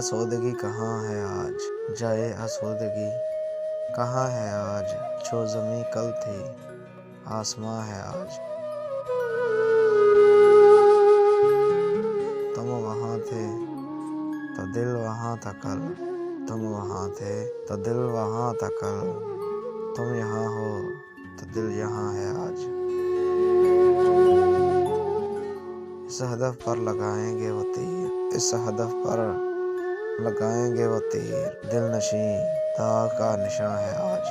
आसोदगी कहाँ है आज, जाए आसोदगी कहाँ है आज। जो ज़मीं कल थी आसमां है आज। तुम वहाँ थे तो दिल वहाँ था कल, तुम वहाँ थे तो दिल वहाँ था कल। तुम यहाँ हो तो दिल यहाँ है आज। इस हदफ पर लगाएंगे वो तीर, इस हदफ पर लगाएंगे वो तीर। दिल नशीं दाग का निशान है आज।